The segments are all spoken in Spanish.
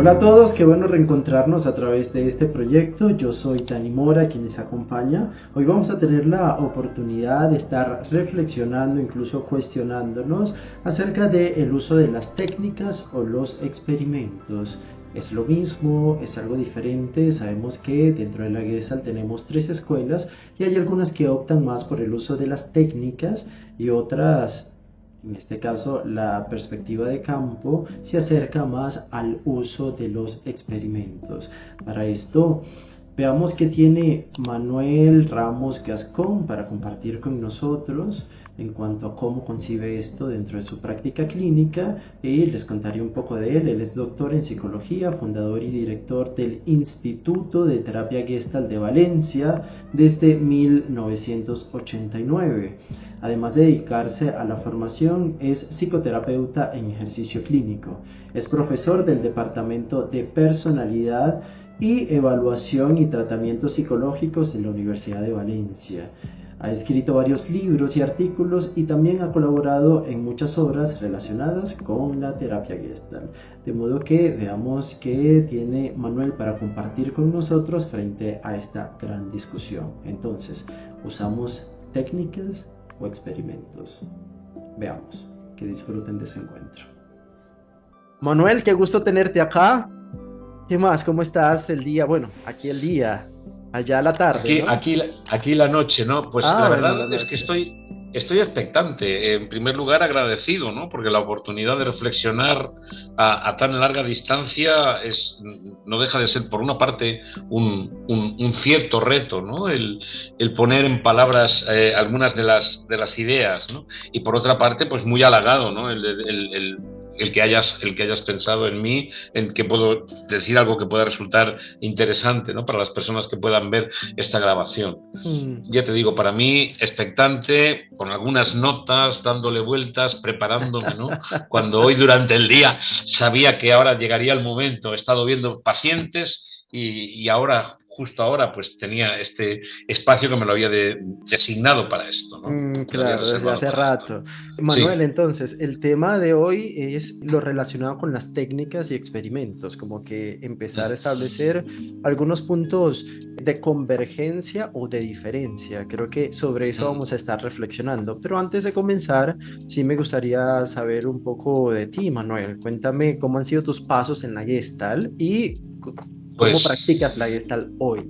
Hola a todos, qué bueno reencontrarnos a través de este proyecto. Yo soy Dani Mora, quien les acompaña. Hoy vamos a tener la oportunidad de estar reflexionando, incluso cuestionándonos acerca del uso de las técnicas o los experimentos. ¿Es lo mismo? ¿Es algo diferente? Sabemos que dentro de la Gestalt tenemos tres escuelas y hay algunas que optan más por el uso de las técnicas y otras, en este caso la perspectiva de campo, se acerca más al uso de los experimentos. Para esto veamos qué tiene Manuel Ramos Gascón para compartir con nosotros en cuanto a cómo concibe esto dentro de su práctica clínica, y les contaré un poco de él. Él es doctor en psicología, fundador y director del Instituto de Terapia Gestalt de Valencia desde 1989. Además de dedicarse a la formación, es psicoterapeuta en ejercicio clínico. Es profesor del Departamento de Personalidad y Evaluación y Tratamientos Psicológicos de la Universidad de Valencia. Ha escrito varios libros y artículos y también ha colaborado en muchas obras relacionadas con la terapia Gestalt. De modo que veamos qué tiene Manuel para compartir con nosotros frente a esta gran discusión. Entonces, ¿usamos técnicas o experimentos? Veamos, que disfruten de ese encuentro. Manuel, qué gusto tenerte acá. ¿Qué más? ¿Cómo estás el día? Bueno, aquí el día, allá la tarde, ¿no? Aquí la noche, ¿no? Pues la Bueno, la verdad es que noche. estoy expectante. En primer lugar, agradecido, ¿no? Porque la oportunidad de reflexionar a tan larga distancia no deja de ser, por una parte, un cierto reto, ¿no? El poner en palabras algunas de las ideas, ¿no? Y por otra parte, pues muy halagado, ¿no? El que hayas pensado en mí, en que puedo decir algo que pueda resultar interesante, ¿no? Para las personas que puedan ver esta grabación. Ya te digo, para mí, expectante, con algunas notas, dándole vueltas, preparándome, ¿no? Cuando hoy durante el día sabía que ahora llegaría el momento, he estado viendo pacientes y ahora, justo ahora, pues tenía este espacio que me lo había designado para esto, ¿no? Me lo había Claro, desde reservado hace para esto. rato. Sí. Manuel, entonces, el tema de hoy es lo relacionado con las técnicas y experimentos, como que empezar a establecer algunos puntos de convergencia o de diferencia. Creo que sobre eso vamos a estar reflexionando. Pero antes de comenzar, sí me gustaría saber un poco de ti, Manuel. Cuéntame cómo han sido tus pasos en la Gestalt y cómo practicas Pues la Gestalt hoy.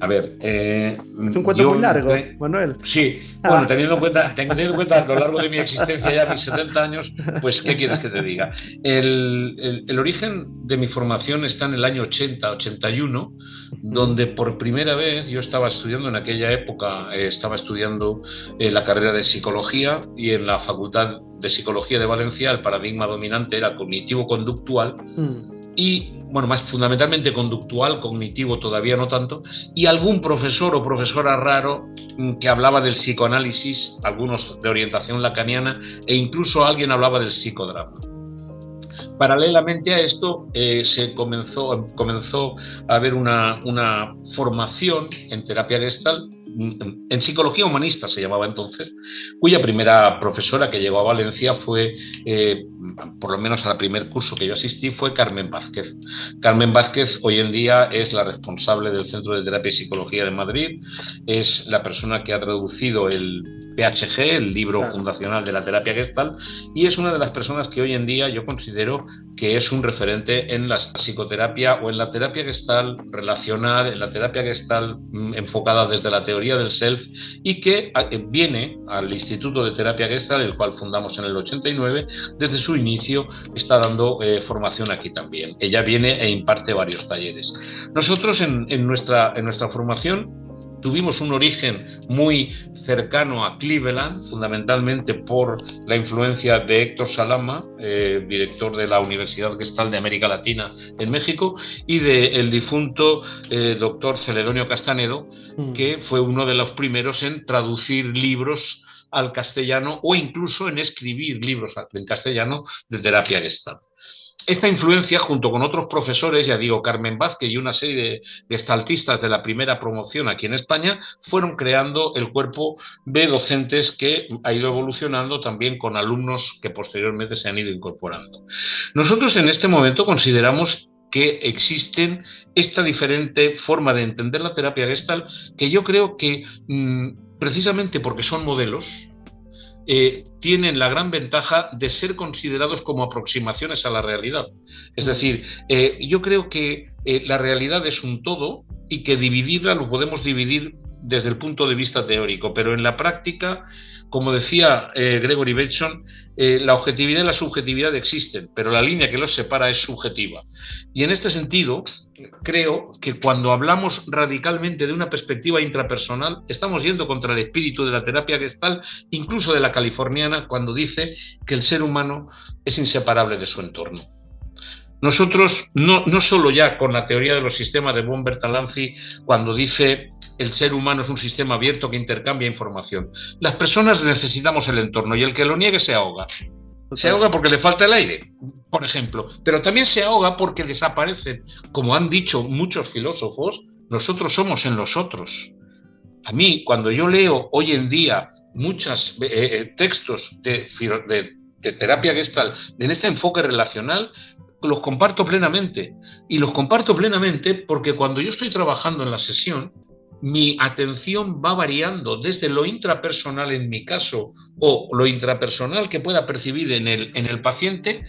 a ver, Es un cuento yo muy largo, entré, Manuel. sí, bueno, teniendo en cuenta a lo largo de mi existencia ya mis 70 años, pues ¿qué quieres que te diga? El origen de mi formación está en el año 80-81, Ujú. donde por primera vez yo estaba estudiando en aquella época, estaba estudiando la carrera de psicología y en la Facultad de Psicología de Valencia el paradigma dominante era cognitivo-conductual Mm. y, bueno, más fundamentalmente conductual, cognitivo todavía no tanto, y algún profesor o profesora raro que hablaba del psicoanálisis, algunos de orientación lacaniana, e incluso alguien hablaba del psicodrama. Paralelamente a esto, comenzó a haber una formación en terapia gestal, en psicología humanista se llamaba entonces, cuya primera profesora que llegó a Valencia fue, por lo menos al primer curso que yo asistí, fue Carmen Vázquez. Carmen Vázquez hoy en día es la responsable del Centro de Terapia y Psicología de Madrid, es la persona que ha traducido el PHG, el libro Claro. fundacional de la terapia gestal, y es una de las personas que hoy en día yo considero que es un referente en la psicoterapia o en la terapia gestal relacional, en la terapia gestal enfocada desde la teoría del self, y que viene al Instituto de Terapia Gestal, el cual fundamos en el 89, desde su inicio está dando formación aquí también. Ella viene e imparte varios talleres. Nosotros en nuestra formación tuvimos un origen muy cercano a Cleveland, fundamentalmente por la influencia de Héctor Salama, director de la Universidad Gestal de América Latina en México, y del difunto doctor Celedonio Castanedo, Mm. que fue uno de los primeros en traducir libros al castellano o incluso en escribir libros en castellano de terapia gestal. Esta influencia, junto con otros profesores, ya digo, Carmen Vázquez y una serie de gestaltistas de la primera promoción aquí en España, fueron creando el cuerpo de docentes que ha ido evolucionando también con alumnos que posteriormente se han ido incorporando. Nosotros en este momento consideramos que existen esta diferente forma de entender la terapia Gestalt, que yo creo que precisamente porque son modelos, tienen la gran ventaja de ser considerados como aproximaciones a la realidad. Es decir, yo creo que la realidad es un todo y que dividirla lo podemos dividir desde el punto de vista teórico, pero en la práctica, como decía Gregory Bateson, la objetividad y la subjetividad existen, pero la línea que los separa es subjetiva. Y en este sentido, creo que cuando hablamos radicalmente de una perspectiva intrapersonal, estamos yendo contra el espíritu de la terapia Gestalt, incluso de la californiana, cuando dice que el ser humano es inseparable de su entorno. Nosotros, no solo ya con la teoría de los sistemas de von Bertalanffy, cuando dice el ser humano es un sistema abierto que intercambia información. Las personas necesitamos el entorno y el que lo niegue se ahoga. Se ahoga porque le falta el aire, por ejemplo, pero también se ahoga porque desaparecen. Como han dicho muchos filósofos, nosotros somos en los otros. A mí, cuando yo leo hoy en día muchos textos de terapia Gestalt en este enfoque relacional, los comparto plenamente. Y los comparto plenamente porque cuando yo estoy trabajando en la sesión, mi atención va variando desde lo intrapersonal en mi caso o lo intrapersonal que pueda percibir en el paciente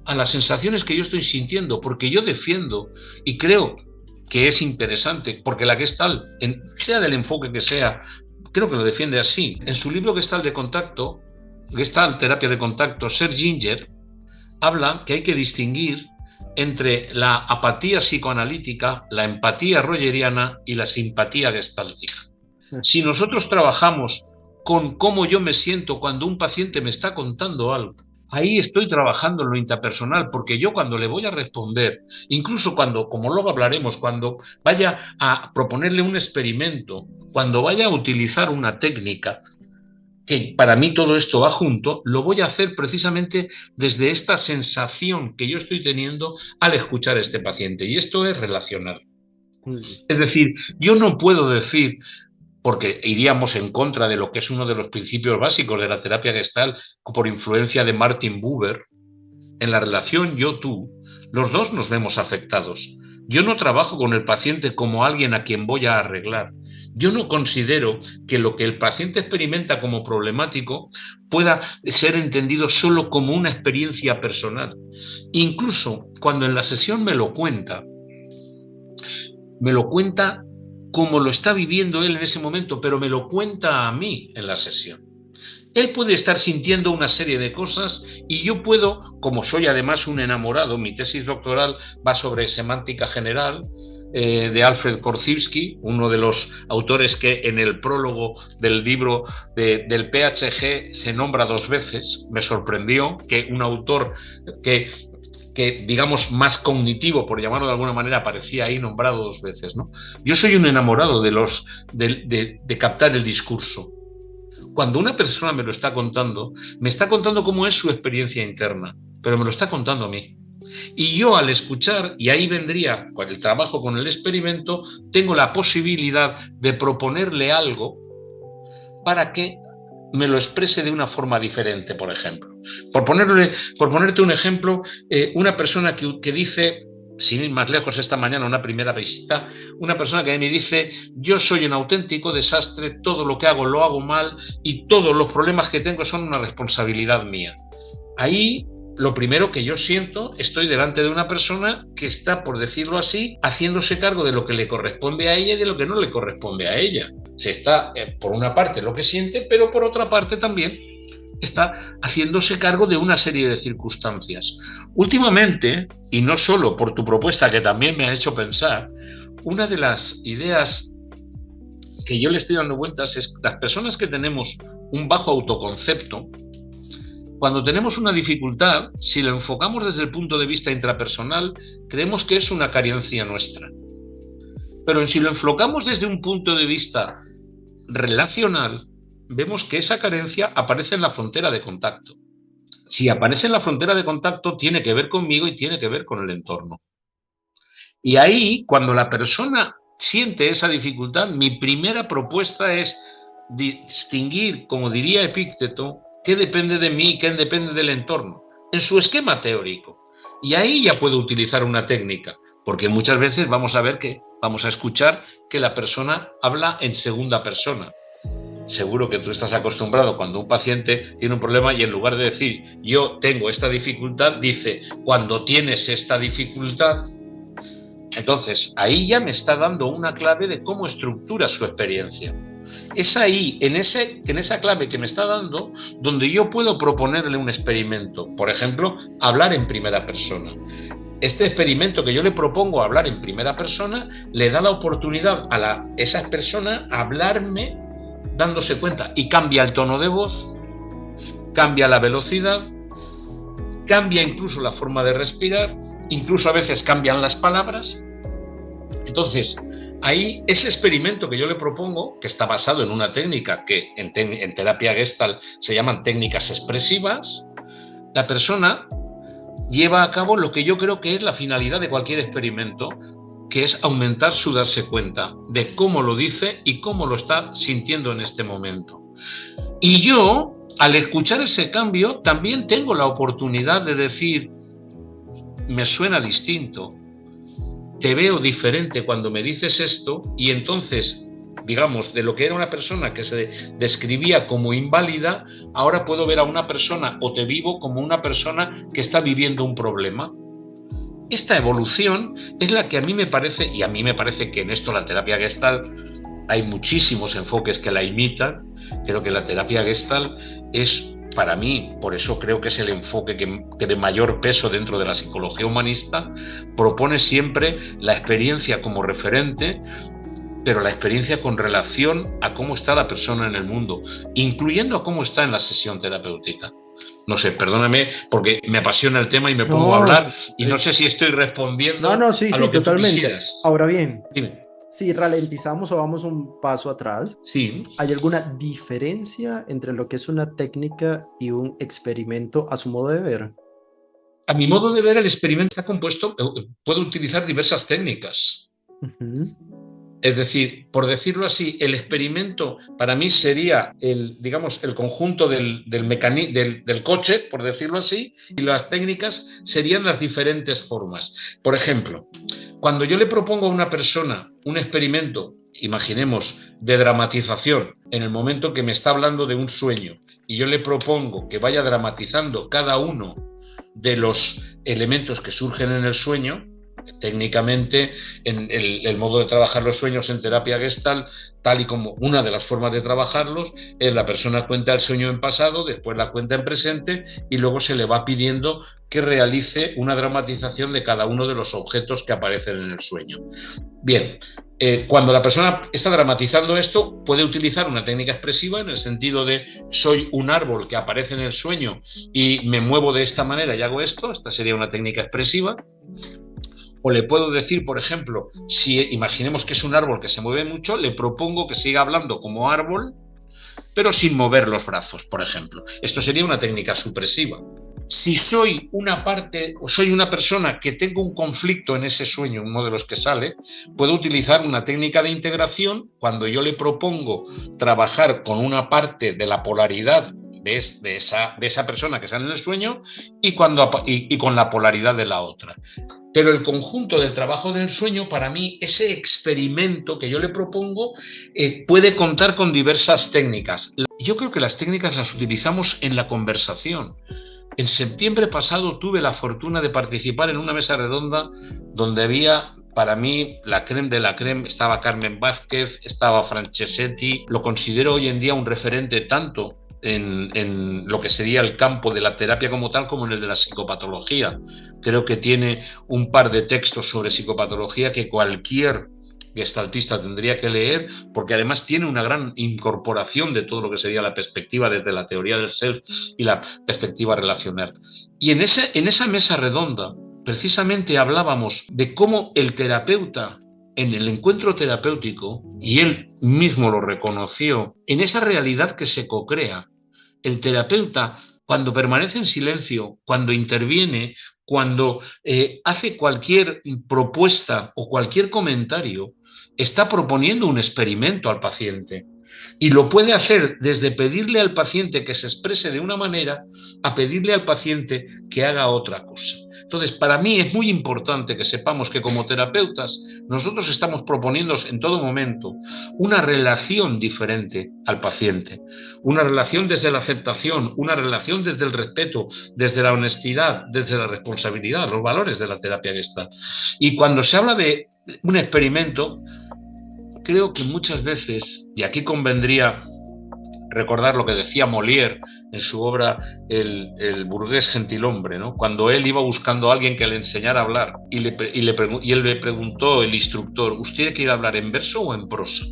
a las sensaciones que yo estoy sintiendo, porque yo defiendo y creo que es interesante, porque la Gestalt, sea del enfoque que sea, creo que lo defiende así. En su libro Gestalt de contacto, Gestalt, terapia de contacto, Serge Ginger habla que hay que distinguir entre la apatía psicoanalítica, la empatía rogeriana y la simpatía gestáltica. Si nosotros trabajamos con cómo yo me siento cuando un paciente me está contando algo, ahí estoy trabajando en lo interpersonal, porque yo cuando le voy a responder, incluso cuando, como luego hablaremos, cuando vaya a proponerle un experimento, cuando vaya a utilizar una técnica, que para mí todo esto va junto, lo voy a hacer precisamente desde esta sensación que yo estoy teniendo al escuchar a este paciente. Y esto es relacional. Es decir, yo no puedo decir, porque iríamos en contra de lo que es uno de los principios básicos de la terapia Gestalt, por influencia de Martin Buber, en la relación yo-tú, los dos nos vemos afectados. Yo no trabajo con el paciente como alguien a quien voy a arreglar. Yo no considero que lo que el paciente experimenta como problemático pueda ser entendido solo como una experiencia personal. Incluso cuando en la sesión me lo cuenta como lo está viviendo él en ese momento, pero me lo cuenta a mí en la sesión. Él puede estar sintiendo una serie de cosas y yo puedo, como soy además un enamorado, mi tesis doctoral va sobre semántica general, de Alfred Korzybski, uno de los autores que en el prólogo del libro del PHG se nombra 2 veces. Me sorprendió que un autor que digamos más cognitivo, por llamarlo de alguna manera, aparecía ahí nombrado 2 veces, ¿no? Yo soy un enamorado de captar el discurso. Cuando una persona me lo está contando, me está contando cómo es su experiencia interna, pero me lo está contando a mí. Y yo al escuchar, y ahí vendría con el trabajo con el experimento, tengo la posibilidad de proponerle algo para que me lo exprese de una forma diferente, por ejemplo. Por ponerte un ejemplo, una persona que dice, sin ir más lejos, esta mañana, una primera visita, una persona que me dice, yo soy un auténtico desastre, todo lo que hago lo hago mal y todos los problemas que tengo son una responsabilidad mía. Ahí, lo primero que yo siento, estoy delante de una persona que está, por decirlo así, haciéndose cargo de lo que le corresponde a ella y de lo que no le corresponde a ella. Se está, por una parte, lo que siente, pero por otra parte también está haciéndose cargo de una serie de circunstancias. Últimamente, y no solo por tu propuesta que también me ha hecho pensar, una de las ideas que yo le estoy dando vueltas es que las personas que tenemos un bajo autoconcepto, cuando tenemos una dificultad, si lo enfocamos desde el punto de vista intrapersonal, creemos que es una carencia nuestra. Pero si lo enfocamos desde un punto de vista relacional, vemos que esa carencia aparece en la frontera de contacto. Si aparece en la frontera de contacto, tiene que ver conmigo y tiene que ver con el entorno. Y ahí, cuando la persona siente esa dificultad, mi primera propuesta es distinguir, como diría Epícteto, qué depende de mí y qué depende del entorno, en su esquema teórico. Y ahí ya puedo utilizar una técnica, porque muchas veces vamos a escuchar que la persona habla en segunda persona. Seguro que tú estás acostumbrado cuando un paciente tiene un problema y en lugar de decir yo tengo esta dificultad, dice cuando tienes esta dificultad. Entonces, ahí ya me está dando una clave de cómo estructura su experiencia. Es ahí, en esa clave que me está dando, donde yo puedo proponerle un experimento. Por ejemplo, hablar en primera persona. Este experimento que yo le propongo, hablar en primera persona, le da la oportunidad a esa persona a hablarme dándose cuenta, y cambia el tono de voz, cambia la velocidad, cambia incluso la forma de respirar, incluso a veces cambian las palabras. Entonces, ahí ese experimento que yo le propongo, que está basado en una técnica que en terapia Gestalt se llaman técnicas expresivas, la persona lleva a cabo lo que yo creo que es la finalidad de cualquier experimento, que es aumentar su darse cuenta de cómo lo dice y cómo lo está sintiendo en este momento. Y yo, al escuchar ese cambio, también tengo la oportunidad de decir, me suena distinto, te veo diferente cuando me dices esto, y entonces, digamos, de lo que era una persona que se describía como inválida, ahora puedo ver a una persona, o te vivo como una persona que está viviendo un problema. Esta evolución es la que a mí me parece, y a mí me parece que en esto la terapia Gestalt hay muchísimos enfoques que la imitan. Creo que la terapia Gestalt es, para mí, por eso creo que es el enfoque que de mayor peso dentro de la psicología humanista, propone siempre la experiencia como referente, pero la experiencia con relación a cómo está la persona en el mundo, incluyendo a cómo está en la sesión terapéutica. No sé, perdóname, porque me apasiona el tema y me pongo a No, hablar y no sé si estoy respondiendo no, sí, a sí, lo que tú totalmente. quisieras. Ahora bien, Dime. si ralentizamos o vamos un paso atrás, Sí. ¿hay alguna diferencia entre lo que es una técnica y un experimento a su modo de ver? A mi modo de ver, el experimento está compuesto, puedo utilizar diversas técnicas. Ujú. Es decir, por decirlo así, el experimento para mí sería digamos, el conjunto del coche, por decirlo así, y las técnicas serían las diferentes formas. Por ejemplo, cuando yo le propongo a una persona un experimento, imaginemos, de dramatización, en el momento que me está hablando de un sueño, y yo le propongo que vaya dramatizando cada uno de los elementos que surgen en el sueño, técnicamente en el modo de trabajar los sueños en terapia Gestalt, tal y como una de las formas de trabajarlos, es la persona cuenta el sueño en pasado, después la cuenta en presente y luego se le va pidiendo que realice una dramatización de cada uno de los objetos que aparecen en el sueño. Bien, cuando la persona está dramatizando esto, puede utilizar una técnica expresiva en el sentido de soy un árbol que aparece en el sueño y me muevo de esta manera y hago esto. Esta sería una técnica expresiva. O le puedo decir, por ejemplo, si imaginemos que es un árbol que se mueve mucho, le propongo que siga hablando como árbol, pero sin mover los brazos, por ejemplo. Esto sería una técnica supresiva. Si soy una parte o soy una persona que tengo un conflicto en ese sueño, uno de los que sale, puedo utilizar una técnica de integración cuando yo le propongo trabajar con una parte de la polaridad de esa persona que sale en el sueño y con la polaridad de la otra. Pero el conjunto del trabajo del sueño, para mí, ese experimento que yo le propongo, puede contar con diversas técnicas. Yo creo que las técnicas las utilizamos en la conversación. En septiembre pasado tuve la fortuna de participar en una mesa redonda donde había, para mí, la crème de la crème. Estaba Carmen Vázquez, estaba Franceschetti. Lo considero hoy en día un referente tanto en lo que sería el campo de la terapia como tal, como en el de la psicopatología. Creo que tiene un par de textos sobre psicopatología que cualquier gestaltista tendría que leer, porque además tiene una gran incorporación de todo lo que sería la perspectiva desde la teoría del self y la perspectiva relacional. Y en esa mesa redonda, precisamente hablábamos de cómo el terapeuta, en el encuentro terapéutico, y él mismo lo reconoció, en esa realidad que se cocrea, el terapeuta, cuando permanece en silencio, cuando interviene, cuando hace cualquier propuesta o cualquier comentario, está proponiendo un experimento al paciente. Y lo puede hacer desde pedirle al paciente que se exprese de una manera a pedirle al paciente que haga otra cosa. Entonces, para mí es muy importante que sepamos que como terapeutas nosotros estamos proponiendo en todo momento una relación diferente al paciente, una relación desde la aceptación, una relación desde el respeto, desde la honestidad, desde la responsabilidad, los valores de la terapia Gestalt. Y cuando se habla de un experimento, creo que muchas veces, y aquí convendría recordar lo que decía Molière en su obra El burgués gentilhombre, ¿no? Cuando él iba buscando a alguien que le enseñara a hablar y él le preguntó, el instructor, ¿usted quiere hablar en verso o en prosa?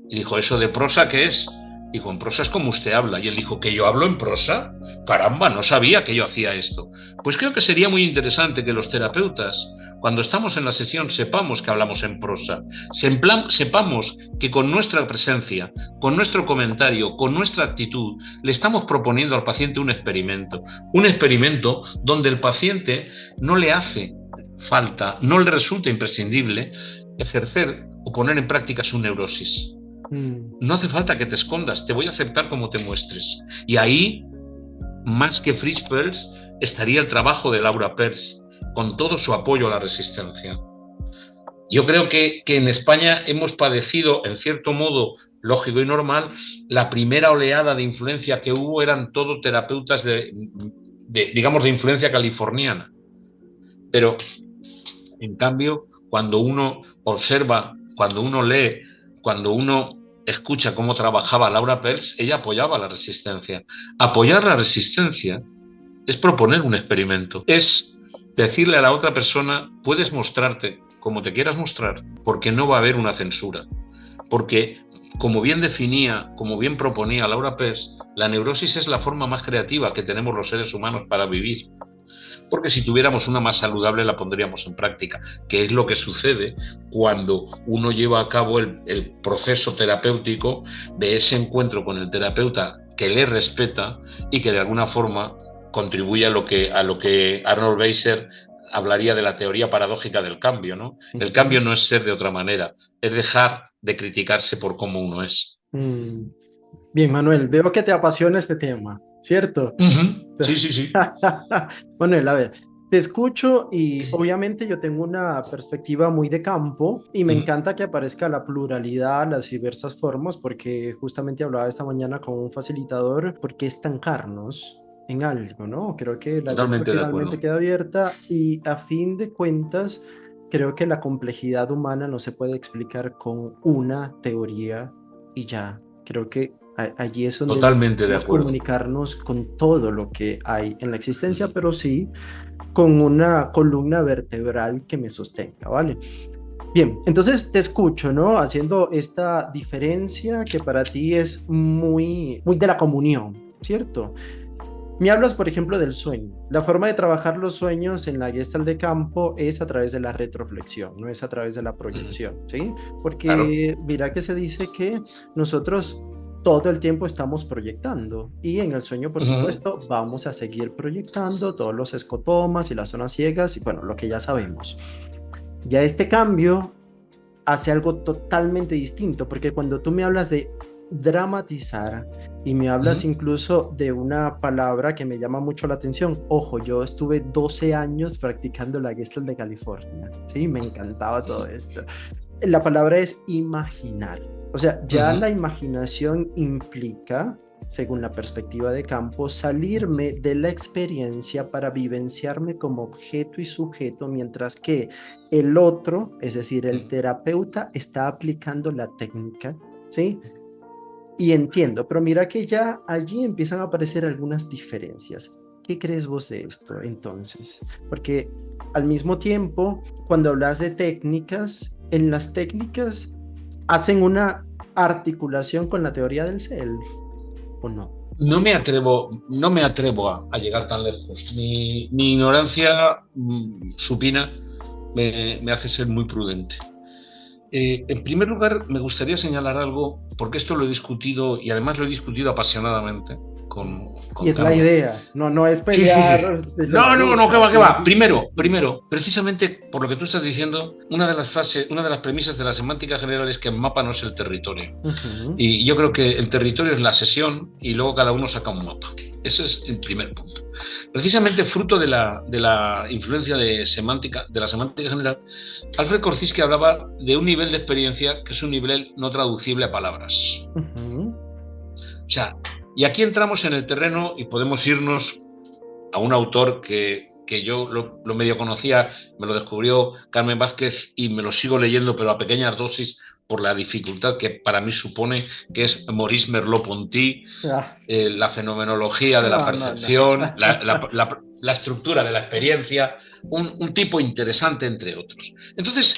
Y dijo, ¿eso de prosa qué es? Dijo, en prosa es como usted habla. Y él dijo, ¿que yo hablo en prosa? Caramba, no sabía que yo hacía esto. Pues creo que sería muy interesante que los terapeutas, cuando estamos en la sesión, sepamos que hablamos en prosa. Sepamos que con nuestra presencia, con nuestro comentario, con nuestra actitud, le estamos proponiendo al paciente un experimento. Un experimento donde el paciente no le hace falta, no le resulta imprescindible ejercer o poner en práctica su neurosis. No hace falta que te escondas, te voy a aceptar como te muestres. Y ahí, más que Fritz Perls, estaría el trabajo de Laura Perls, con todo su apoyo a la resistencia. Yo creo que en España hemos padecido, en cierto modo lógico y normal, la primera oleada de influencia que hubo eran todos terapeutas digamos, de influencia californiana. Pero, en cambio, cuando uno observa, cuando uno lee, cuando uno escucha cómo trabajaba Laura Perls, ella apoyaba la resistencia. Apoyar la resistencia es proponer un experimento, es decirle a la otra persona, puedes mostrarte como te quieras mostrar, porque no va a haber una censura. Porque, como bien definía, como bien proponía Laura Perls, la neurosis es la forma más creativa que tenemos los seres humanos para vivir. Porque si tuviéramos una más saludable la pondríamos en práctica, que es lo que sucede cuando uno lleva a cabo el proceso terapéutico de ese encuentro con el terapeuta que le respeta y que de alguna forma contribuye a lo que Arnold Beiser hablaría de la teoría paradójica del cambio, ¿no? El cambio no es ser de otra manera, es dejar de criticarse por cómo uno es. Bien, Manuel, veo que te apasiona este tema, ¿cierto? Sí, sí, sí. Manuel, a ver, te escucho y obviamente yo tengo una perspectiva muy de campo y me encanta que aparezca la pluralidad, las diversas formas, porque justamente hablaba esta mañana con un facilitador, ¿por qué estancarnos en algo, no? Creo que la lista finalmente queda abierta y a fin de cuentas, creo que la complejidad humana no se puede explicar con una teoría y ya. Creo que allí es donde necesitamos comunicarnos con todo lo que hay en la existencia, pero sí con una columna vertebral que me sostenga, ¿vale? Bien, entonces te escucho, ¿no? Haciendo esta diferencia que para ti es muy, muy de la comunión, ¿cierto? Me hablas, por ejemplo, del sueño. La forma de trabajar los sueños en la Gestalt de campo es a través de la retroflexión, no es a través de la proyección, ¿sí? Porque claro, mira que se dice que nosotros todo el tiempo estamos proyectando y en el sueño, por supuesto, vamos a seguir proyectando todos los escotomas y las zonas ciegas y bueno, lo que ya sabemos. Ya este cambio hace algo totalmente distinto, porque cuando tú me hablas de dramatizar y me hablas incluso de una palabra que me llama mucho la atención. Ojo, yo estuve 12 años practicando la Gestalt de California, ¿sí? Me encantaba todo esto. La palabra es imaginar. O sea, ya la imaginación implica, según la perspectiva de campo, salirme de la experiencia para vivenciarme como objeto y sujeto, mientras que el otro, es decir, el terapeuta, está aplicando la técnica, ¿sí? Y entiendo, pero mira que ya allí empiezan a aparecer algunas diferencias. ¿Qué crees vos de esto entonces? Porque al mismo tiempo, cuando hablas de técnicas, en las técnicas hacen una articulación con la teoría del self, ¿o no? No me atrevo a llegar tan lejos. Mi ignorancia supina me hace ser muy prudente. En primer lugar, me gustaría señalar algo, porque esto lo he discutido y además lo he discutido apasionadamente con y es Carlos. La idea, no es pelear. Sí. No, que va. Primero, precisamente por lo que tú estás diciendo, una de las premisas de la semántica general es que el mapa no es el territorio. Y yo creo que el territorio es la sesión y luego cada uno saca un mapa. Ese es el primer punto. Precisamente fruto de la influencia de la semántica general, Alfred Korzybski hablaba de un nivel de experiencia que es un nivel no traducible a palabras. O sea, y aquí entramos en el terreno y podemos irnos a un autor que yo lo medio conocía, me lo descubrió Carmen Vázquez y me lo sigo leyendo, pero a pequeñas dosis por la dificultad que para mí supone, que es Maurice Merleau-Ponty, la fenomenología de la percepción, la estructura de la experiencia, un tipo interesante entre otros. Entonces,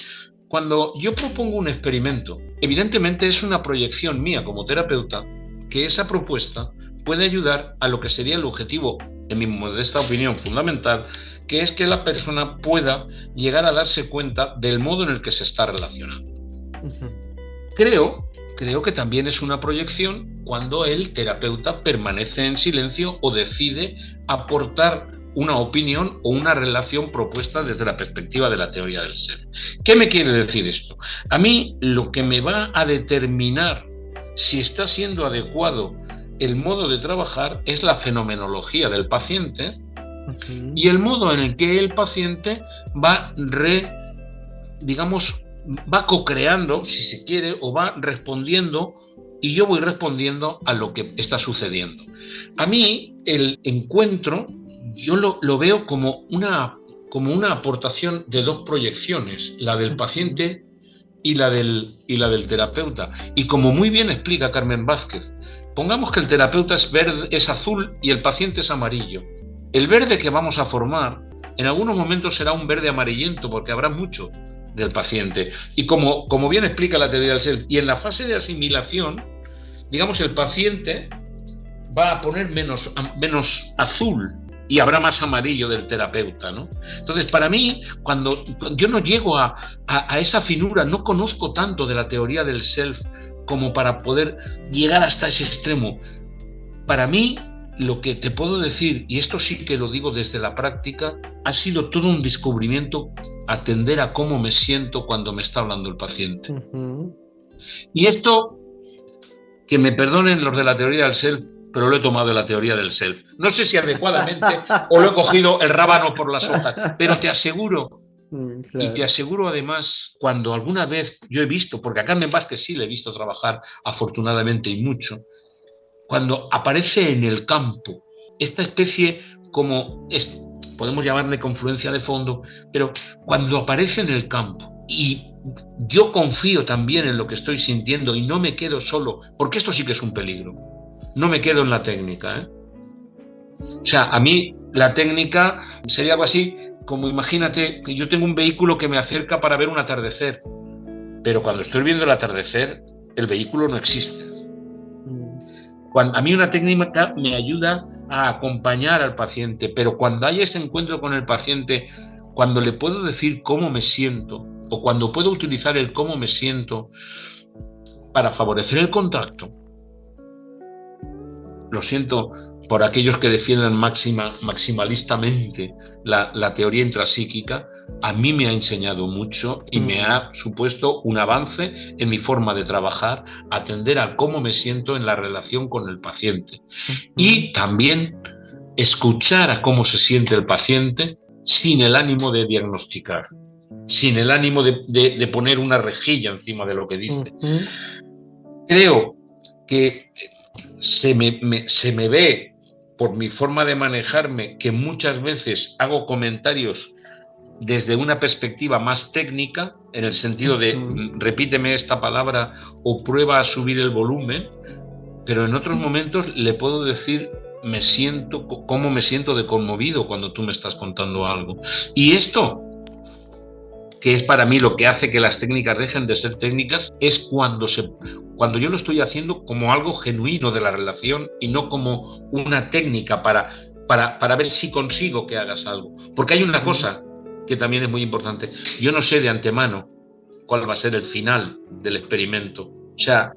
cuando yo propongo un experimento, evidentemente es una proyección mía como terapeuta, que esa propuesta puede ayudar a lo que sería el objetivo, en mi modesta opinión, fundamental, que es que la persona pueda llegar a darse cuenta del modo en el que se está relacionando. Creo que también es una proyección cuando el terapeuta permanece en silencio o decide aportar una opinión o una relación propuesta desde la perspectiva de la teoría del ser. ¿Qué me quiere decir esto? A mí lo que me va a determinar si está siendo adecuado el modo de trabajar es la fenomenología del paciente y el modo en el que el paciente va va co-creando, si se quiere, o va respondiendo, y yo voy respondiendo a lo que está sucediendo. A mí el encuentro yo lo veo como una aportación de dos proyecciones, la del paciente y la del terapeuta. Y como muy bien explica Carmen Vázquez, pongamos que el terapeuta es azul y el paciente es amarillo. El verde que vamos a formar en algunos momentos será un verde amarillento porque habrá mucho del paciente. Y como bien explica la teoría del self, y en la fase de asimilación, digamos, el paciente va a poner menos azul y habrá más amarillo del terapeuta, ¿no? Entonces, para mí, cuando yo no llego a esa finura, no conozco tanto de la teoría del self como para poder llegar hasta ese extremo. Para mí, lo que te puedo decir, y esto sí que lo digo desde la práctica, ha sido todo un descubrimiento atender a cómo me siento cuando me está hablando el paciente. Y esto, que me perdonen los de la teoría del self, pero lo he tomado de la teoría del self. No sé si adecuadamente o lo he cogido el rábano por las hojas, pero te aseguro, claro. Y te aseguro además, cuando alguna vez yo he visto, porque a Carmen Vázquez sí le he visto trabajar afortunadamente y mucho, cuando aparece en el campo esta especie podemos llamarle confluencia de fondo, pero cuando aparece en el campo y yo confío también en lo que estoy sintiendo y no me quedo solo, porque esto sí que es un peligro, no me quedo en la técnica, ¿eh? O sea, a mí la técnica sería algo así como, imagínate que yo tengo un vehículo que me acerca para ver un atardecer, pero cuando estoy viendo el atardecer, el vehículo no existe. A mí una técnica me ayuda a acompañar al paciente, pero cuando hay ese encuentro con el paciente, cuando le puedo decir cómo me siento, o cuando puedo utilizar el cómo me siento para favorecer el contacto, lo siento por aquellos que defiendan maximalistamente la teoría intrapsíquica, a mí me ha enseñado mucho y me ha supuesto un avance en mi forma de trabajar, atender a cómo me siento en la relación con el paciente. Y también escuchar a cómo se siente el paciente sin el ánimo de diagnosticar, sin el ánimo de poner una rejilla encima de lo que dice. Creo que se me ve por mi forma de manejarme que muchas veces hago comentarios desde una perspectiva más técnica, en el sentido de repíteme esta palabra o prueba a subir el volumen, pero en otros momentos le puedo decir cómo me siento de conmovido cuando tú me estás contando algo. Y esto, que es para mí lo que hace que las técnicas dejen de ser técnicas, es cuando yo lo estoy haciendo como algo genuino de la relación y no como una técnica para ver si consigo que hagas algo. Porque hay una cosa que también es muy importante. Yo no sé de antemano cuál va a ser el final del experimento. O sea,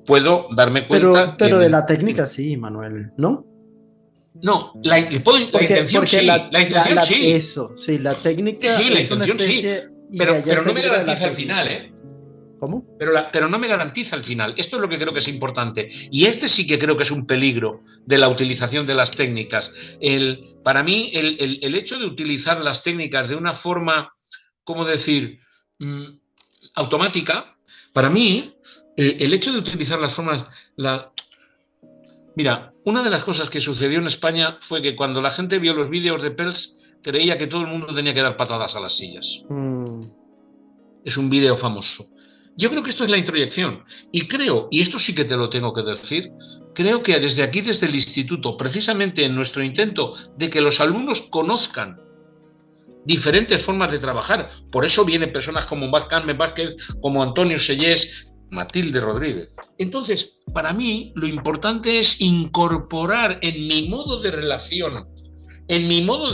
puedo darme cuenta... Pero de la técnica sí, Manuel, ¿no? No, la intención sí. La intención sí. Eso, sí, la técnica sí, la es una intención especie... sí. Pero no me garantiza el final, ¿eh? ¿Cómo? pero no me garantiza el final. Esto es lo que creo que es importante. Y este sí que creo que es un peligro de la utilización de las técnicas. Para mí, el hecho de utilizar las técnicas de una forma, ¿cómo decir?, automática, para mí, el hecho de utilizar las formas... Mira, una de las cosas que sucedió en España fue que cuando la gente vio los vídeos de Pels, creía que todo el mundo tenía que dar patadas a las sillas. Es un vídeo famoso. Yo creo que esto es la introyección. Y creo, y esto sí que te lo tengo que decir, creo que desde aquí, desde el instituto, precisamente en nuestro intento de que los alumnos conozcan diferentes formas de trabajar, por eso vienen personas como Carmen Vázquez, como Antonio Sellés, Matilde Rodríguez. Entonces, para mí, lo importante es incorporar en mi modo de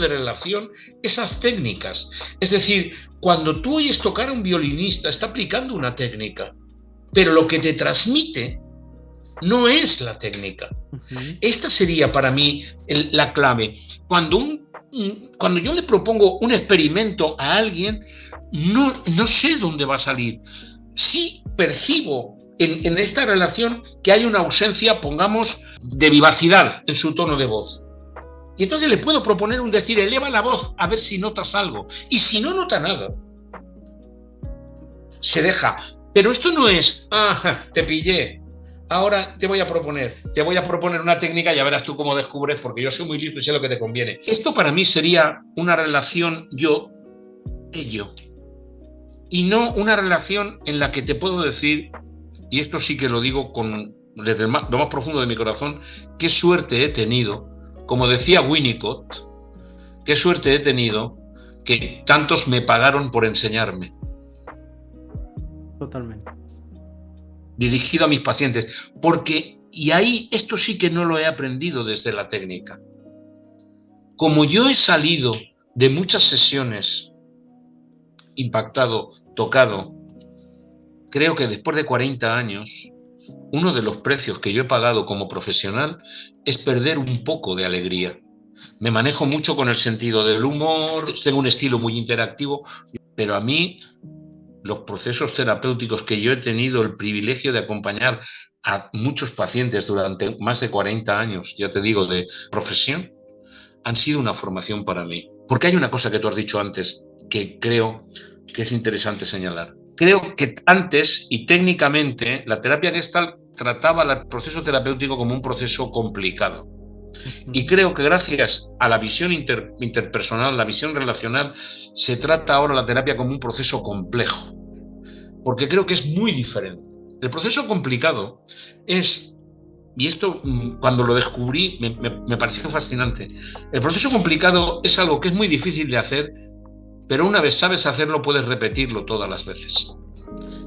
relación esas técnicas. Es decir, cuando tú oyes tocar a un violinista, está aplicando una técnica, pero lo que te transmite no es la técnica. Esta sería para mí la clave. Cuando yo le propongo un experimento a alguien, no sé dónde va a salir. Sí percibo en esta relación que hay una ausencia, pongamos, de vivacidad en su tono de voz. Y entonces le puedo proponer decir, eleva la voz a ver si notas algo. Y si no nota nada, se deja. Pero esto no es, te pillé. Ahora te voy a proponer una técnica y ya verás tú cómo descubres, porque yo soy muy listo y sé lo que te conviene. Esto para mí sería una relación yo-ello. Y no una relación en la que te puedo decir, y esto sí que lo digo desde lo más profundo de mi corazón, qué suerte he tenido, como decía Winnicott, qué suerte he tenido que tantos me pagaron por enseñarme. Totalmente. Dirigido a mis pacientes, porque, y ahí esto sí que no lo he aprendido desde la técnica. Como yo he salido de muchas sesiones impactado, tocado, creo que después de 40 años, uno de los precios que yo he pagado como profesional es perder un poco de alegría. Me manejo mucho con el sentido del humor, tengo un estilo muy interactivo, pero a mí los procesos terapéuticos que yo he tenido el privilegio de acompañar a muchos pacientes durante más de 40 años, ya te digo, de profesión, han sido una formación para mí. Porque hay una cosa que tú has dicho antes que creo que es interesante señalar. Creo que antes y técnicamente la terapia Gestalt trataba el proceso terapéutico como un proceso complicado. Y creo que gracias a la visión interpersonal, la visión relacional, se trata ahora la terapia como un proceso complejo. Porque creo que es muy diferente. El proceso complicado es, y esto cuando lo descubrí me pareció fascinante, el proceso complicado es algo que es muy difícil de hacer, pero una vez sabes hacerlo puedes repetirlo todas las veces.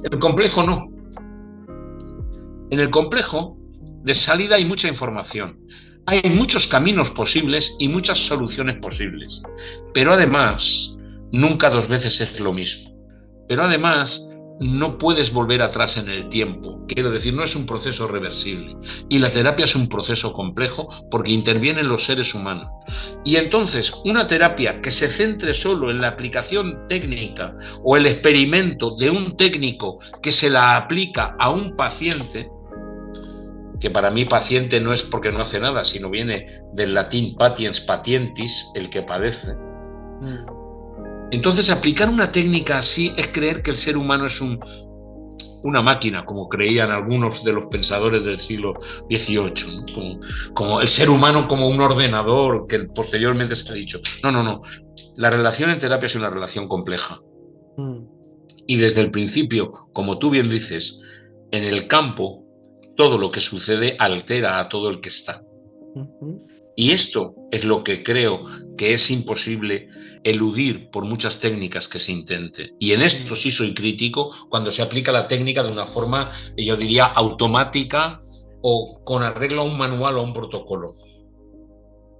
El complejo no. En el complejo, de salida hay mucha información. Hay muchos caminos posibles y muchas soluciones posibles. Pero además, nunca dos veces es lo mismo. Pero además, no puedes volver atrás en el tiempo. Quiero decir, no es un proceso reversible. Y la terapia es un proceso complejo porque intervienen los seres humanos. Y entonces, una terapia que se centre solo en la aplicación técnica o el experimento de un técnico que se la aplica a un paciente, que para mí paciente no es porque no hace nada, sino viene del latín patiens, patientis, el que padece. Entonces, aplicar una técnica así es creer que el ser humano es una máquina, como creían algunos de los pensadores del siglo XVIII, ¿no? Como el ser humano como un ordenador, que posteriormente se ha dicho. No. La relación en terapia es una relación compleja. Y desde el principio, como tú bien dices, en el campo, todo lo que sucede altera a todo el que está. Y esto es lo que creo que es imposible eludir por muchas técnicas que se intente. Y en esto sí soy crítico cuando se aplica la técnica de una forma, yo diría, automática o con arreglo a un manual o a un protocolo.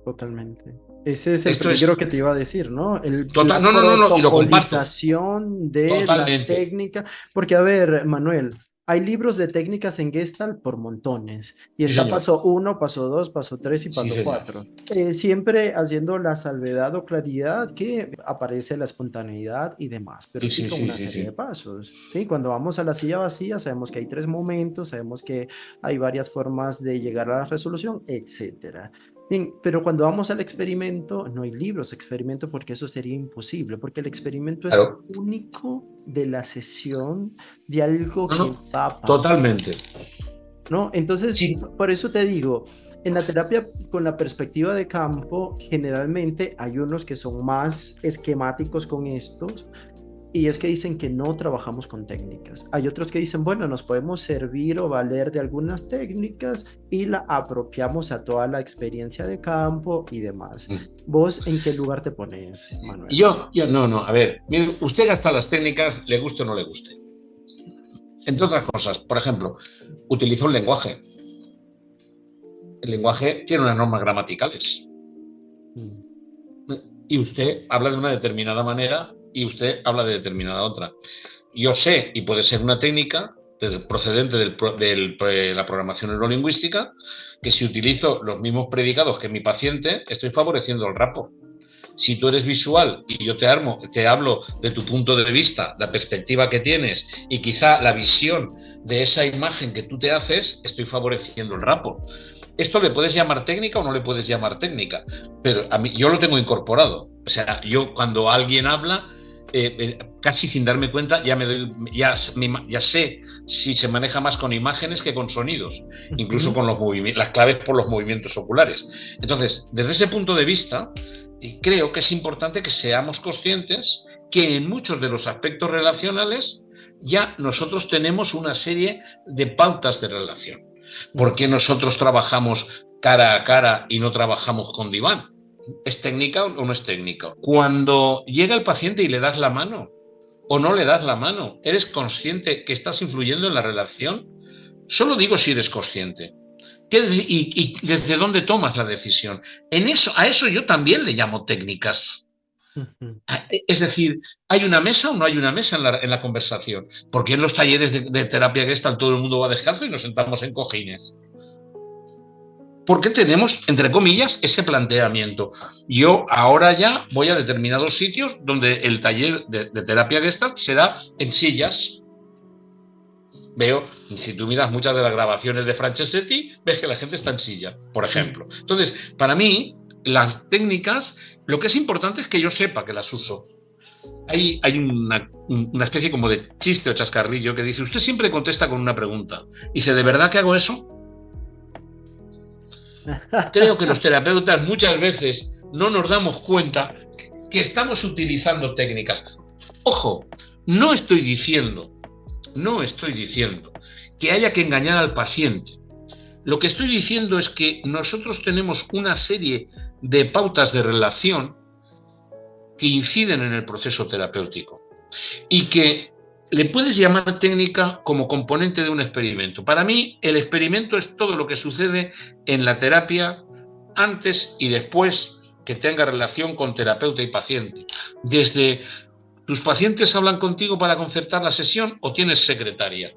Totalmente. Ese es el peligro que te iba a decir, ¿no? La No, y lo comparto. protocolización de Totalmente. la técnica. Porque, a ver, Manuel, Hay libros de técnicas en Gestalt por montones. Y Sí, está señor. paso uno, paso 2, paso 3 y Sí, paso señor. 4. Siempre haciendo la salvedad o claridad que aparece la espontaneidad y demás, pero Sí, sí sí, con sí, una sí, serie de sí. pasos. ¿Sí? Cuando vamos a la silla vacía, sabemos que hay 3 momentos, sabemos que hay varias formas de llegar a la resolución, etcétera. Bien, pero cuando vamos al experimento, no hay libros de experimento porque eso sería imposible, porque el experimento es Claro. único de la sesión de algo No, que no, va a pasar, totalmente. ¿no? Entonces, Sí, por eso te digo, en la terapia con la perspectiva de campo, generalmente hay unos que son más esquemáticos con estos, y es que dicen que no trabajamos con técnicas. Hay otros que dicen, bueno, nos podemos servir o valer de algunas técnicas y la apropiamos a toda la experiencia de campo y demás. ¿Vos en qué lugar te pones, Manuel? no, no, a ver, mire, usted gasta las técnicas, le guste o no le guste. Entre otras cosas, por ejemplo, utiliza un lenguaje. El lenguaje tiene unas normas gramaticales. Mm. Y usted habla de una determinada manera y usted habla de determinada otra. Yo sé, y puede ser una técnica procedente de la programación neurolingüística, que si utilizo los mismos predicados que mi paciente, estoy favoreciendo el rapport. Si tú eres visual y yo te hablo de tu punto de vista, la perspectiva que tienes y quizá la visión de esa imagen que tú te haces, estoy favoreciendo el rapport. Esto le puedes llamar técnica o no le puedes llamar técnica, pero a mí yo lo tengo incorporado. O sea, yo cuando alguien habla, casi sin darme cuenta, ya sé si se maneja más con imágenes que con sonidos, incluso Ujú. con las claves por los movimientos oculares. Entonces, desde ese punto de vista, creo que es importante que seamos conscientes que en muchos de los aspectos relacionales ya nosotros tenemos una serie de pautas de relación. ¿Por qué nosotros trabajamos cara a cara y no trabajamos con diván? ¿Es técnica o no es técnica? Cuando llega el paciente y le das la mano o no le das la mano, ¿eres consciente que estás influyendo en la relación? Solo digo si eres consciente. Y desde dónde tomas la decisión? A eso yo también le llamo técnicas. Ujú. Es decir, ¿hay una mesa o no hay una mesa en la conversación? Porque en los talleres de terapia Gestalt todo el mundo va descalzo y nos sentamos en cojines. Porque tenemos, entre comillas, ese planteamiento. Yo ahora ya voy a determinados sitios donde el taller de terapia Gestalt se da en sillas. Veo, si tú miras muchas de las grabaciones de Franceschetti, ves que la gente está en silla, por ejemplo. Entonces, para mí, las técnicas, lo que es importante es que yo sepa que las uso. Hay una especie como de chiste o chascarrillo que dice, usted siempre contesta con una pregunta. Dice, ¿de verdad que hago eso? Creo que los terapeutas muchas veces no nos damos cuenta que estamos utilizando técnicas. Ojo, no estoy diciendo, no estoy diciendo que haya que engañar al paciente. Lo que estoy diciendo es que nosotros tenemos una serie de pautas de relación que inciden en el proceso terapéutico y que le puedes llamar técnica como componente de un experimento. Para mí, el experimento es todo lo que sucede en la terapia antes y después que tenga relación con terapeuta y paciente. Desde tus pacientes hablan contigo para concertar la sesión o tienes secretaria.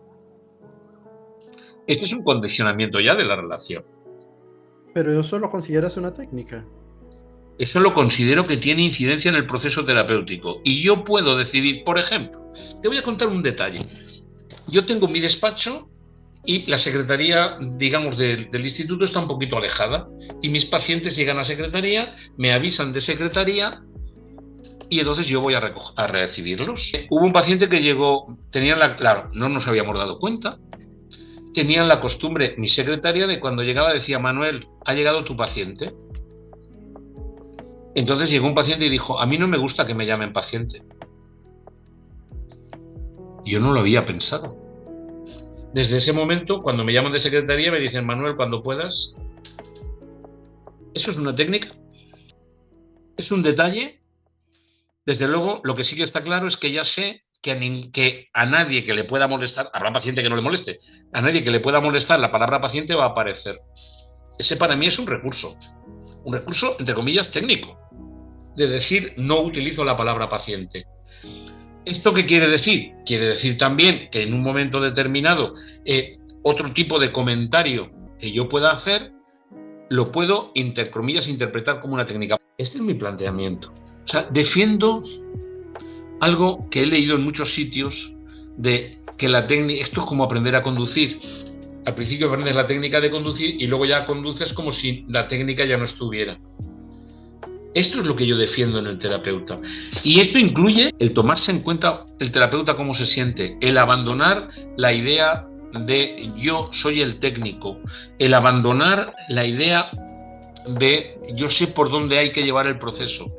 Este es un condicionamiento ya de la relación. Pero eso lo consideras una técnica. Eso lo considero que tiene incidencia en el proceso terapéutico. Y yo puedo decidir, por ejemplo, te voy a contar un detalle. Yo tengo mi despacho y la secretaría, digamos, del instituto está un poquito alejada. Y mis pacientes llegan a secretaría, me avisan de secretaría y entonces yo voy a recibirlos. Hubo un paciente que llegó, claro, no nos habíamos dado cuenta, tenían la costumbre, mi secretaria, de cuando llegaba decía, Manuel, ha llegado tu paciente. Entonces llegó un paciente y dijo, a mí no me gusta que me llamen paciente. Yo no lo había pensado. Desde ese momento, cuando me llaman de secretaría, me dicen, Manuel, cuando puedas. Eso es una técnica, es un detalle. Desde luego, lo que sí que está claro es que ya sé que a nadie que le pueda molestar, habrá paciente que no le moleste, a nadie que le pueda molestar la palabra paciente va a aparecer. Ese para mí es un recurso entre comillas técnico, de decir no utilizo la palabra paciente. ¿Esto qué quiere decir? Quiere decir también que en un momento determinado otro tipo de comentario que yo pueda hacer lo puedo, entre comillas, interpretar como una técnica. Este es mi planteamiento. O sea, defiendo algo que he leído en muchos sitios de que la técnica, esto es como aprender a conducir. Al principio aprendes la técnica de conducir y luego ya conduces como si la técnica ya no estuviera. Esto es lo que yo defiendo en el terapeuta. Y esto incluye el tomarse en cuenta el terapeuta cómo se siente, el abandonar la idea de yo soy el técnico, el abandonar la idea de yo sé por dónde hay que llevar el proceso.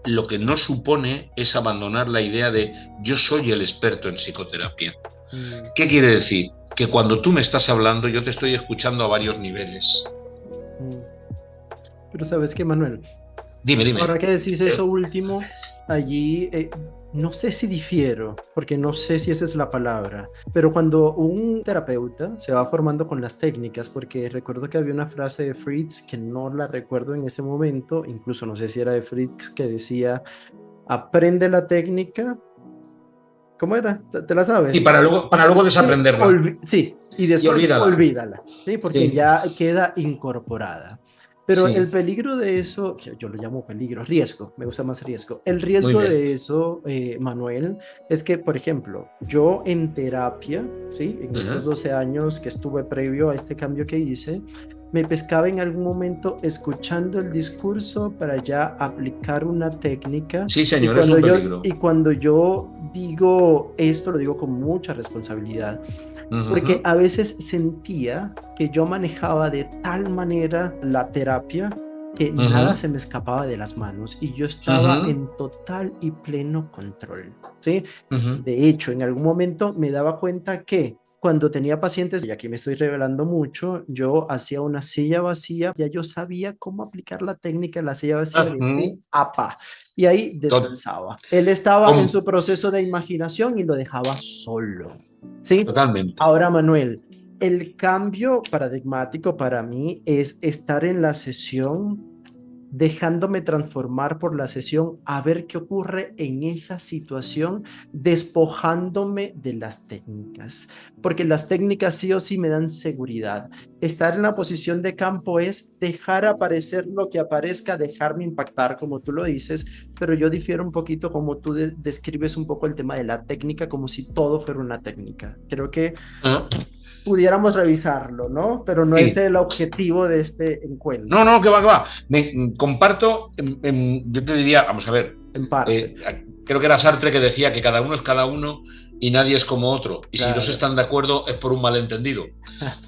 Lo que no supone es abandonar la idea de yo soy el experto en psicoterapia. ¿Qué quiere decir? Que cuando tú me estás hablando, yo te estoy escuchando a varios niveles. Pero ¿sabes qué, Manuel? Dime. Ahora que decís eso último, allí no sé si difiero, porque no sé si esa es la palabra, pero cuando un terapeuta se va formando con las técnicas, porque recuerdo que había una frase de Fritz que no la recuerdo en ese momento, incluso no sé si era de Fritz, que decía, aprende la técnica. ¿Cómo era? ¿Te la sabes? Y para luego desaprenderla. Sí, y después olvídala, ¿sí? Porque sí. ya queda incorporada. Pero sí. el peligro de eso, yo lo llamo peligro, riesgo, me gusta más riesgo. El riesgo de eso, Manuel, es que, por ejemplo, yo en terapia, ¿sí? En esos 12 años que estuve previo a este cambio que hice, me pescaba en algún momento escuchando el discurso para ya aplicar una técnica. Sí, señor, es un peligro. Y cuando yo digo esto, lo digo con mucha responsabilidad, porque a veces sentía que yo manejaba de tal manera la terapia que nada se me escapaba de las manos y yo estaba en total y pleno control, ¿sí? De hecho, en algún momento me daba cuenta que cuando tenía pacientes, y aquí me estoy revelando mucho, yo hacía una silla vacía, ya yo sabía cómo aplicar la técnica de la silla vacía de pi a pa, y ahí descansaba. Él estaba en su proceso de imaginación y lo dejaba solo, ¿sí? Totalmente. Ahora, Manuel, el cambio paradigmático para mí es estar en la sesión, dejándome transformar por la sesión, a ver qué ocurre en esa situación, despojándome de las técnicas, porque las técnicas sí o sí me dan seguridad. Estar en la posición de campo es dejar aparecer lo que aparezca, dejarme impactar, como tú lo dices, pero yo difiero un poquito como tú describes un poco el tema de la técnica, como si todo fuera una técnica. Creo que pudiéramos revisarlo, ¿no? Pero no es el objetivo de este encuentro. No, que va. Comparto, yo te diría, vamos a ver, en parte. Creo que era Sartre que decía que cada uno es cada uno y nadie es como otro. Y claro, si dos están de acuerdo es por un malentendido.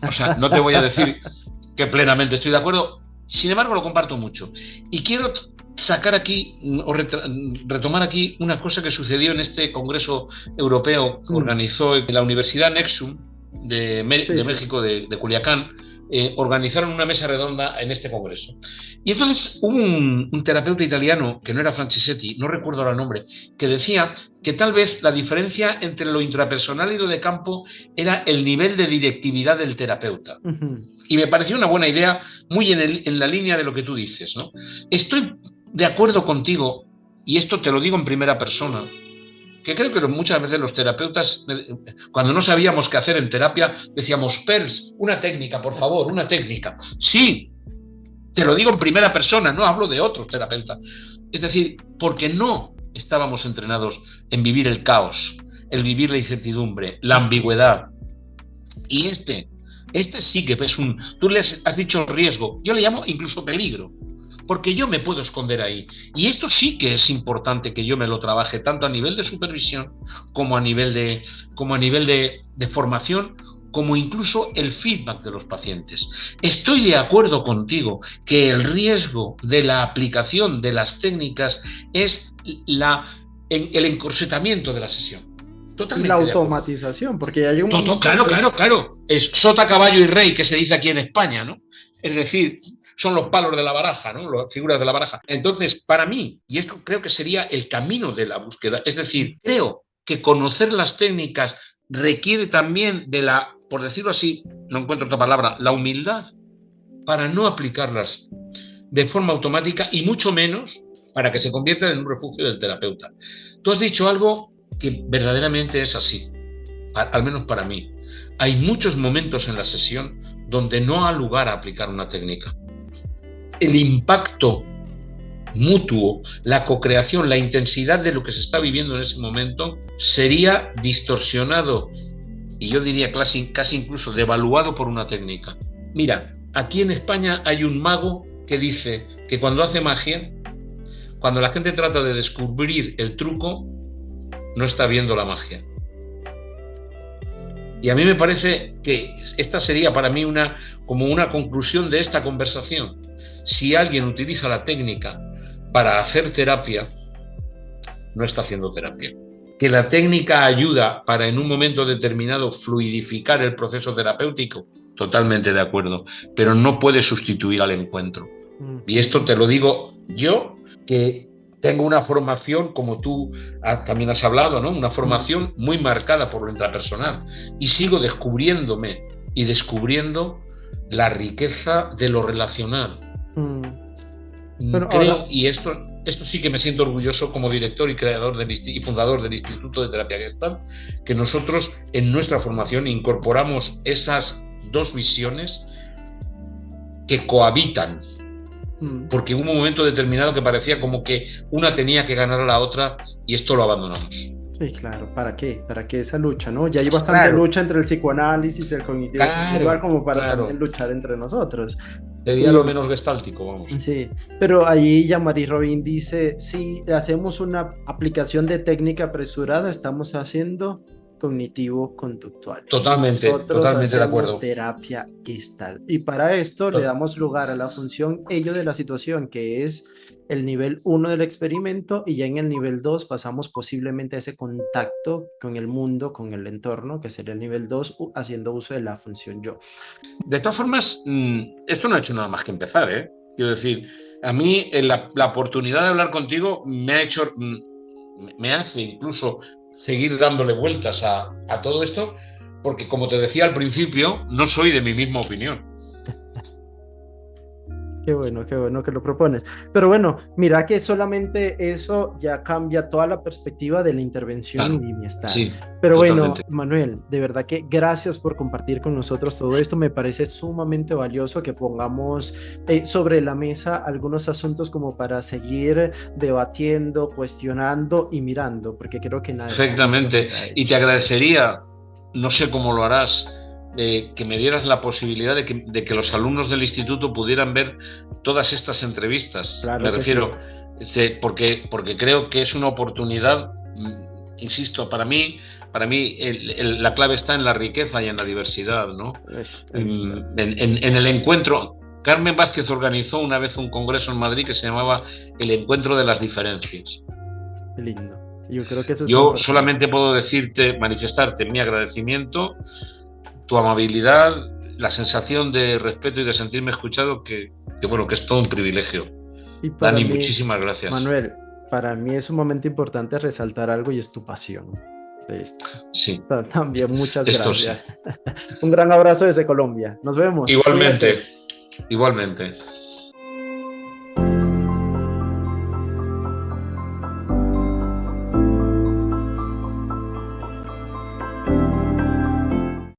O sea, no te voy a decir que plenamente estoy de acuerdo, sin embargo lo comparto mucho. Y quiero sacar aquí o retomar aquí una cosa que sucedió en este Congreso Europeo que organizó en la Universidad Nexum de México, de Culiacán. Organizaron una mesa redonda en este congreso. Y entonces hubo un terapeuta italiano, que no era Francisetti, no recuerdo ahora el nombre, que decía que tal vez la diferencia entre lo intrapersonal y lo de campo era el nivel de directividad del terapeuta. Y me pareció una buena idea, muy en la línea de lo que tú dices, ¿no? Estoy de acuerdo contigo, y esto te lo digo en primera persona, que creo que muchas veces los terapeutas, cuando no sabíamos qué hacer en terapia, decíamos, PERS, una técnica, por favor, una técnica. Sí, te lo digo en primera persona, no hablo de otros terapeutas. Es decir, porque no estábamos entrenados en vivir el caos, el vivir la incertidumbre, la ambigüedad. Y este sí que es tú le has dicho riesgo, yo le llamo incluso peligro, porque yo me puedo esconder ahí. Y esto sí que es importante que yo me lo trabaje, tanto a nivel de supervisión como a nivel de formación, como incluso el feedback de los pacientes. Estoy de acuerdo contigo que el riesgo de la aplicación de las técnicas es el encorsetamiento de la sesión. Totalmente la automatización, porque hay un... Claro. Es sota, caballo y rey, que se dice aquí en España, ¿no? Es decir, son los palos de la baraja, ¿no? Las figuras de la baraja. Entonces, para mí, y esto creo que sería el camino de la búsqueda, es decir, creo que conocer las técnicas requiere también de la, por decirlo así, no encuentro otra palabra, la humildad para no aplicarlas de forma automática y mucho menos para que se conviertan en un refugio del terapeuta. Tú has dicho algo que verdaderamente es así, al menos para mí. Hay muchos momentos en la sesión donde no ha lugar a aplicar una técnica. El impacto mutuo, la cocreación, la intensidad de lo que se está viviendo en ese momento sería distorsionado y yo diría casi incluso devaluado por una técnica. Mira, aquí en España hay un mago que dice que cuando hace magia, cuando la gente trata de descubrir el truco, no está viendo la magia. Y a mí me parece que esta sería para mí como una conclusión de esta conversación. Si alguien utiliza la técnica para hacer terapia, no está haciendo terapia. Que la técnica ayuda para en un momento determinado fluidificar el proceso terapéutico, totalmente de acuerdo, pero no puede sustituir al encuentro. Y esto te lo digo yo, que tengo una formación, como tú también has hablado, ¿no? Una formación muy marcada por lo intrapersonal y sigo descubriéndome y descubriendo la riqueza de lo relacional. Bueno, creo, ahora... y esto sí que me siento orgulloso como director y creador y fundador del Instituto de Terapia Gestalt, que nosotros en nuestra formación incorporamos esas dos visiones que cohabitan. Porque hubo un momento determinado que parecía como que una tenía que ganar a la otra y esto lo abandonamos. Sí, claro, ¿para qué? ¿Para qué esa lucha, no? Ya hay bastante lucha entre el psicoanálisis y el cognitivo conductual como para también luchar entre nosotros. Sería lo menos gestáltico, vamos. Sí, pero ahí Jean-Marie Robin dice, si hacemos una aplicación de técnica apresurada, estamos haciendo cognitivo-conductual. Totalmente de acuerdo. Terapia Gestalt. Y para esto le damos lugar a la función ello de la situación, que es el nivel 1 del experimento, y ya en el nivel 2 pasamos posiblemente a ese contacto con el mundo, con el entorno, que sería el nivel 2, haciendo uso de la función yo. De todas formas, esto no ha hecho nada más que empezar, ¿eh? Quiero decir, a mí la oportunidad de hablar contigo me hace incluso seguir dándole vueltas a todo esto, porque como te decía al principio, no soy de mi misma opinión. Qué bueno que lo propones. Pero bueno, mira que solamente eso ya cambia toda la perspectiva de la intervención en bienestar. Sí, pero totalmente. Bueno, Manuel, de verdad que gracias por compartir con nosotros todo esto. Me parece sumamente valioso que pongamos sobre la mesa algunos asuntos como para seguir debatiendo, cuestionando y mirando, porque creo que nada. Perfectamente. Y te agradecería, no sé cómo lo harás, que me dieras la posibilidad de que los alumnos del instituto pudieran ver todas estas entrevistas. Claro, me refiero, sí. porque creo que es una oportunidad, insisto, para mí la clave está en la riqueza y en la diversidad, ¿no? En el encuentro. Carmen Vázquez organizó una vez un congreso en Madrid que se llamaba El Encuentro de las Diferencias. Qué lindo. Yo creo que eso es Yo solamente puedo manifestarte mi agradecimiento, tu amabilidad, la sensación de respeto y de sentirme escuchado, que es todo un privilegio. Y Dani, muchísimas gracias. Manuel, para mí es un momento importante resaltar algo, y es tu pasión de esto. Sí. También muchas gracias. Sí. Un gran abrazo desde Colombia. Nos vemos. Igualmente. Cuídate. Igualmente.